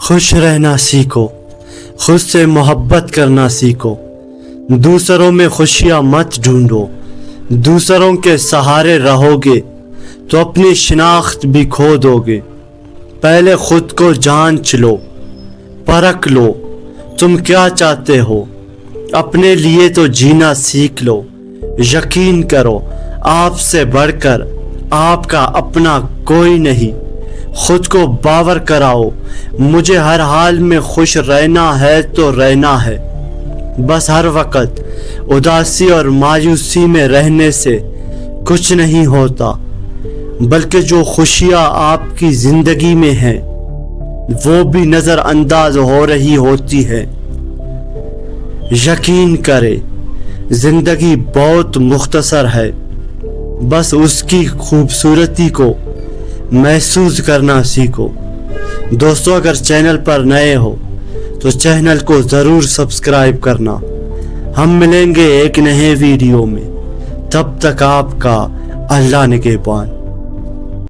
خوش رہنا سیکھو، خود سے محبت کرنا سیکھو، دوسروں میں خوشیاں مت ڈھونڈو۔ دوسروں کے سہارے رہو گے تو اپنی شناخت بھی کھو دو گے۔ پہلے خود کو جانچ لو، پرکھ لو تم کیا چاہتے ہو، اپنے لیے تو جینا سیکھ لو۔ یقین کرو آپ سے بڑھ کر آپ کا اپنا کوئی نہیں۔ خود کو باور کراؤ مجھے ہر حال میں خوش رہنا ہے تو رہنا ہے۔ بس ہر وقت اداسی اور مایوسی میں رہنے سے کچھ نہیں ہوتا، بلکہ جو خوشیاں آپ کی زندگی میں ہیں وہ بھی نظر انداز ہو رہی ہوتی ہے۔ یقین کرے زندگی بہت مختصر ہے، بس اس کی خوبصورتی کو محسوس کرنا سیکھو۔ دوستو اگر چینل پر نئے ہو تو چینل کو ضرور سبسکرائب کرنا۔ ہم ملیں گے ایک نئے ویڈیو میں، تب تک آپ کا اللہ نگہبان۔